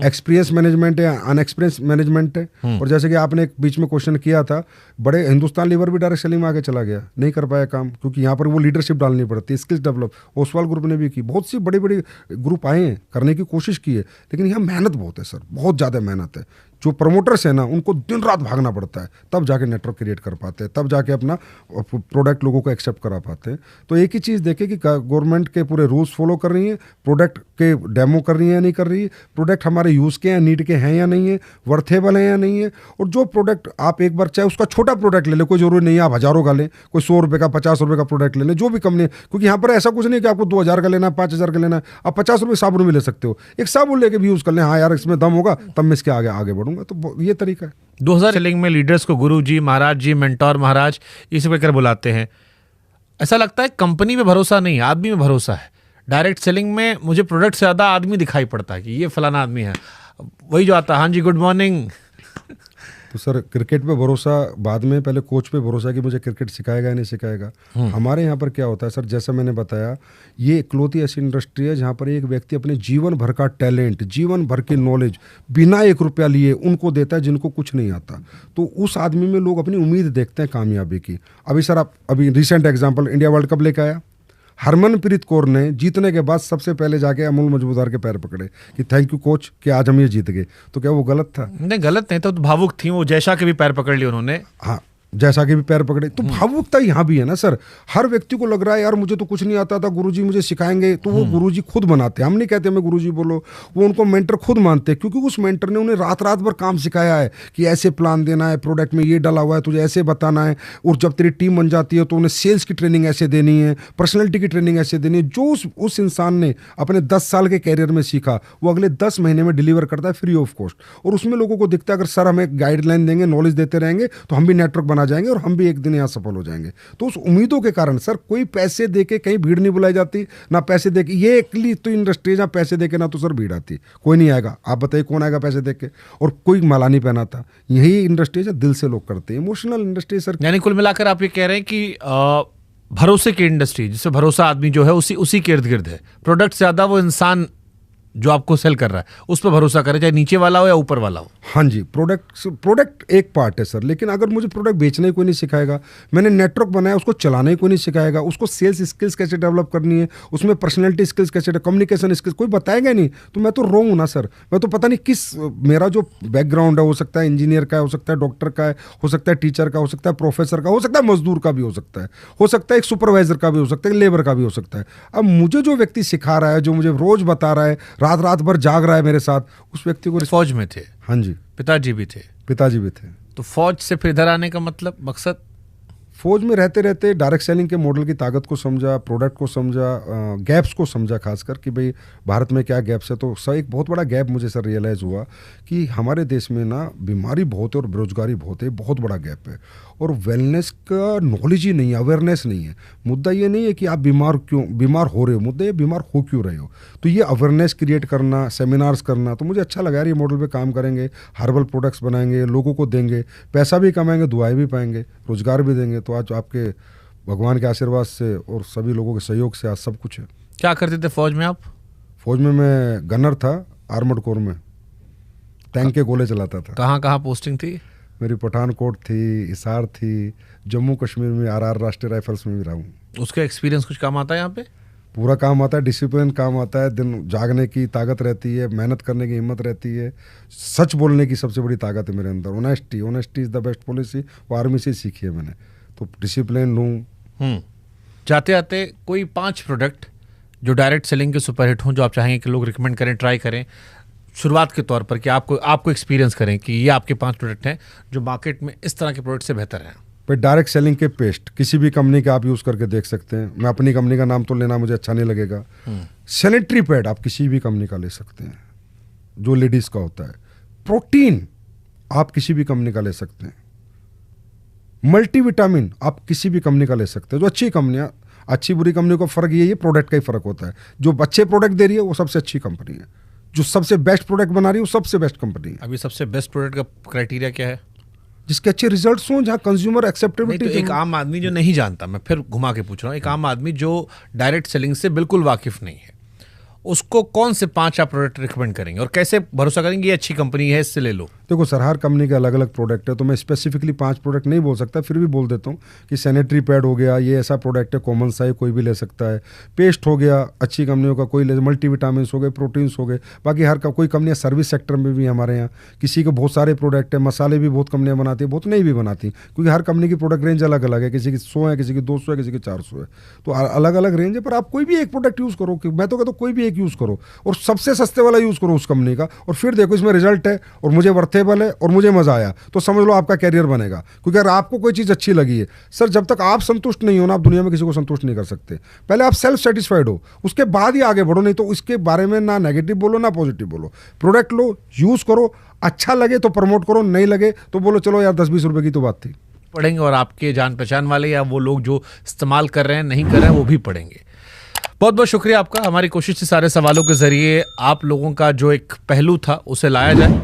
B: एक्सपीरियंस मैनेजमेंट है, अनएक्सपीरियंस मैनेजमेंट है। और जैसे कि आपने एक बीच में क्वेश्चन किया था, बड़े हिंदुस्तान लीवर भी डायरेक्ट सेलिंग में आगे चला गया, नहीं कर पाया काम, क्योंकि यहाँ पर वो लीडरशिप डालनी पड़ती है, स्किल्स डेवलप। ओसवाल ग्रुप ने भी की, बहुत सी बड़ी बड़ी ग्रुप आए हैं, करने की कोशिश की है, लेकिन यहाँ मेहनत बहुत है सर, बहुत ज़्यादा मेहनत है। जो प्रमोटर्स है ना, उनको दिन रात भागना पड़ता है, तब जाके नेटवर्क क्रिएट कर पाते हैं, तब जाके अपना प्रोडक्ट लोगों को एक्सेप्ट करा पाते हैं। तो एक ही चीज़ देखें कि गवर्नमेंट के पूरे रूल्स फॉलो कर रही है, प्रोडक्ट के डेमो कर रही है या नहीं कर रही है, प्रोडक्ट हमारे यूज़ के हैं, नीड के हैं या नहीं है, वर्थेबल है या नहीं है। और जो प्रोडक्ट आप एक बार चाहे उसका छोटा प्रोडक्ट ले लें, कोई जरूरी नहीं है आप हज़ारों का लें, कोई 100 रुपये का 50 रुपये का प्रोडक्ट ले लें, जो भी कंपनी, क्योंकि यहाँ पर ऐसा कुछ नहीं कि आपको 2,000 का लेना है, 5,000 का लेना है, आप 50 रुपये साबुन भी ले सकते हो, एक साबुन लेके भी यूज़ कर लें, हाँ यार इसमें दम होगा तब मैं इसके आगे बढ़ूंगा। तो ये तरीका है।
A: 2000 सेलिंग में लीडर्स को गुरु जी, महाराज जी, मेंटोर महाराज ये सब कहकर बुलाते हैं। ऐसा लगता है कंपनी में भरोसा नहीं, आदमी में भरोसा है। डायरेक्ट सेलिंग में मुझे प्रोडक्ट से ज़्यादा आदमी दिखाई पड़ता है कि ये फलाना आदमी है, वही जो आता है, हाँ जी गुड मॉर्निंग।
B: तो सर क्रिकेट पे भरोसा बाद में, पहले कोच पे भरोसा कि मुझे क्रिकेट सिखाएगा या नहीं सिखाएगा। हमारे यहाँ पर क्या होता है सर, जैसा मैंने बताया, ये क्लॉथ ऐसी इंडस्ट्री है जहाँ पर एक व्यक्ति अपने जीवन भर का टैलेंट, जीवन भर की नॉलेज बिना 1 रुपया लिए उनको देता है जिनको कुछ नहीं आता। तो उस आदमी में लोग अपनी उम्मीद देखते हैं कामयाबी की। अभी सर आप अभी recent example, India world cup लेकर आया, हरमनप्रीत कौर ने जीतने के बाद सबसे पहले जाके अमूल मजबूदार के पैर पकड़े कि थैंक यू कोच कि आज हम ये जीत गए। तो क्या वो गलत था?
A: नहीं गलत नहीं, तो भावुक थी वो, जयशा के भी पैर पकड़ लिए उन्होंने।
B: हाँ, जैसा कि भी पैर पकड़े। तो भावुकता यहाँ भी है ना सर, हर व्यक्ति को लग रहा है यार मुझे तो कुछ नहीं आता था, गुरुजी मुझे सिखाएंगे, तो वो गुरुजी खुद बनाते हैं, हम नहीं कहते हमें गुरुजी बोलो, वो उनको मेंटर खुद मानते हैं, क्योंकि उस मेंटर ने उन्हें रात रात भर काम सिखाया है कि ऐसे प्लान देना है, प्रोडक्ट में ये डाला हुआ है, तुझे ऐसे बताना है, और जब तेरी टीम बन जाती है तो उन्हें सेल्स की ट्रेनिंग ऐसे देनी है, पर्सनैलिटी की ट्रेनिंग ऐसे देनी है। जो उस इंसान ने अपने 10 साल के कैरियर में सीखा वो अगले 10 महीने में डिलीवर करता है फ्री ऑफ कॉस्ट, और उसमें लोगों को दिखता है अगर सर हमें गाइडलाइन देंगे, नॉलेज देते रहेंगे तो हम भी नेटवर्क बना जाएंगे और हम भी एक दिन यहाँ सफल हो जाएंगे। तो उस उम्मीदों के कारण सर कोई पैसे देके कहीं भीड़ नहीं बुलाई जाती, ना पैसे देके, ये एकली तो इंडस्ट्री जहाँ पैसे देके ना तो सर भीड़ आती, कोई नहीं आएगा। आप बताइए कौन आएगा पैसे देके, और कोई माला नहीं पहनाता। यही इंडस्ट्री है दिल से लोग करते हैं, इमोशनल इंडस्ट्री सर।
A: यानी कुल मिलाकर आप ये कह रहे हैं कि भरोसे की इंडस्ट्री, जिससे भरोसा आदमी जो है उसी के इर्द गिर्द है। प्रोडक्ट से ज्यादा वो इंसान जो आपको सेल कर रहा है उस पर भरोसा करे, चाहे नीचे वाला हो या ऊपर वाला हो।
B: हाँ जी, प्रोडक्ट एक पार्ट है सर, लेकिन अगर मुझे प्रोडक्ट बेचना ही कोई नहीं सिखाएगा, मैंने नेटवर्क बनाया उसको चलाना ही कोई नहीं सिखाएगा, उसको सेल्स स्किल्स कैसे डेवलप करनी है, उसमें पर्सनैलिटी स्किल्स कैसे, कम्युनिकेशन स्किल्स कोई बताएगा नहीं, तो मैं तो रॉन्ग हूँ ना सर। मैं तो पता नहीं किस, मेरा जो बैकग्राउंड है हो सकता है इंजीनियर का है, हो सकता है डॉक्टर का है, हो सकता है टीचर का, हो सकता है प्रोफेसर का, हो सकता है मजदूर का भी हो सकता है एक सुपरवाइजर का भी हो सकता है, लेबर का भी हो सकता है। अब मुझे जो व्यक्ति सिखा रहा है, जो मुझे रोज बता रहा है, रात रात भर जाग रहा है मेरे साथ, उस व्यक्ति को।
A: फौज में थे?
B: हाँ जी।
A: पिताजी भी थे?
B: पिताजी भी थे।
A: तो फौज से फिर इधर आने का मतलब, मकसद?
B: फौज में रहते रहते डायरेक्ट सेलिंग के मॉडल की ताकत को समझा, प्रोडक्ट को समझा, गैप्स को समझा, खासकर कि भाई भारत में क्या गैप्स है। तो सर एक बहुत बड़ा गैप मुझे सर रियलाइज़ हुआ कि हमारे देश में ना बीमारी बहुत है और बेरोजगारी बहुत है, बहुत बड़ा गैप है, और वेलनेस का नॉलेज ही नहीं है, अवेयरनेस नहीं है। मुद्दा ये नहीं है कि आप बीमार हो रहे हो, मुद्दा ये बीमार हो क्यों रहे हो। तो ये अवेयरनेस क्रिएट करना, सेमिनार्स करना, तो मुझे अच्छा लगा यार ये मॉडल पे काम करेंगे, हर्बल प्रोडक्ट्स बनाएंगे, लोगों को देंगे, पैसा भी कमाएंगे, दुआएं भी पाएंगे, रोजगार भी देंगे। तो आज आपके भगवान के आशीर्वाद से और सभी लोगों के सहयोग से आज सब कुछ है।
A: क्या करते थे फौज में आप?
B: फौज में मैं गनर था, आर्मर्ड कोर में, टैंक के गोले चलाता था।
A: कहाँ कहाँ पोस्टिंग थी?
B: मेरी पठानकोट थी, हिसार थी, जम्मू कश्मीर में RR राष्ट्रीय राइफल्स में भी रहा हूँ।
A: उसका एक्सपीरियंस कुछ काम आता है यहाँ पे?
B: पूरा काम आता है, डिसिप्लिन काम आता है, दिन जागने की ताकत रहती है, मेहनत करने की हिम्मत रहती है, सच बोलने की सबसे बड़ी ताकत है मेरे अंदर। Honesty is the best policy, वो आर्मी से सीखी है मैंने। तो डिसिप्लिन हूँ।
A: जाते आते कोई 5 प्रोडक्ट जो डायरेक्ट सेलिंग के सुपरहिट हों, जो आप चाहेंगे कि लोग रिकमेंड करें, ट्राई करें शुरुआत के तौर पर, कि आपको एक्सपीरियंस करें कि ये आपके 5 प्रोडक्ट हैं जो मार्केट में इस तरह के प्रोडक्ट से बेहतर हैं।
B: पर डायरेक्ट सेलिंग के पेस्ट किसी भी कंपनी का आप यूज़ करके देख सकते हैं। मैं अपनी कंपनी का नाम तो लेना मुझे अच्छा नहीं लगेगा। सैनिटरी पैड आप किसी भी कंपनी का ले सकते हैं जो लेडीज़ का होता है। प्रोटीन आप किसी भी कंपनी का ले सकते हैं। मल्टीविटामिन आप किसी भी कंपनी का ले सकते हैं। जो अच्छी कंपनियां, अच्छी बुरी कंपनी का फ़र्क ये है, प्रोडक्ट का ही फ़र्क होता है। जो अच्छे प्रोडक्ट दे रही है वो सबसे अच्छी कंपनी है, जो सबसे बेस्ट प्रोडक्ट बना रही है वो सबसे बेस्ट कंपनी है।
A: अभी सबसे बेस्ट प्रोडक्ट का क्राइटेरिया क्या है?
B: जिसके अच्छे रिजल्ट्स हों, जहाँ कंज्यूमर एक्सेप्टेबिलिटी।
A: तो एक आम आदमी जो नहीं जानता, मैं फिर घुमा के पूछ रहा हूँ, एक आम आदमी जो डायरेक्ट सेलिंग से बिल्कुल वाकिफ नहीं है, उसको कौन से 5 आप प्रोडक्ट रिकमेंड करेंगे और कैसे भरोसा करेंगे ये अच्छी कंपनी है, इससे ले लो?
B: देखो सर, हर कंपनी के अलग अलग प्रोडक्ट है, तो मैं स्पेसिफिकली 5 प्रोडक्ट नहीं बोल सकता, फिर भी बोल देता हूँ कि सैनिटरी पैड हो गया, ये ऐसा प्रोडक्ट है, कॉमन सा है, कोई भी ले सकता है। पेस्ट हो गया, अच्छी कंपनियों का कोई ले, मल्टीविटामिन हो गए, प्रोटीन्स हो गए। बाकी हर कोई कंपनियाँ सर्विस सेक्टर में भी हमारे यहाँ, किसी के बहुत सारे प्रोडक्ट है, मसाले भी बहुत कंपनियाँ बनाती है, बहुत नहीं भी बनाती, क्योंकि हर कंपनी की प्रोडक्ट रेंज अलग अलग है, किसी की 100 है, किसी की 200 है, किसी की 400 है, तो अलग अलग रेंज है। पर आप कोई भी एक प्रोडक्ट यूज़ करो, मैं तो कहता हूँ कोई भी एक यूज़ करो और सबसे सस्ते वाला यूज़ करो उस कंपनी का, और फिर देखो इसमें रिजल्ट है और मुझे वर्थेबल है और मुझे मजा आया, तो समझ लो आपका कैरियर बनेगा। क्योंकि अगर आपको कोई चीज़ अच्छी लगी है सर, जब तक आप संतुष्ट नहीं हो ना, आप दुनिया में किसी को संतुष्ट नहीं कर सकते। पहले आप सेल्फ सेटिस्फाइड हो, उसके बाद ही आगे बढ़ो, नहीं तो इसके बारे में ना नेगेटिव बोलो ना पॉजिटिव बोलो। प्रोडक्ट लो, यूज़ करो, अच्छा लगे तो प्रमोट करो, नहीं लगे तो बोलो चलो यार 10-20 रुपए की तो बात थी।
A: पढ़ेंगे और आपके जान पहचान वाले या वो लोग जो इस्तेमाल कर रहे हैं, नहीं कर रहे हैं, वो भी पढ़ेंगे। बहुत बहुत शुक्रिया आपका। हमारी कोशिश थी सारे सवालों के जरिए आप लोगों का जो एक पहलू था उसे लाया जाए।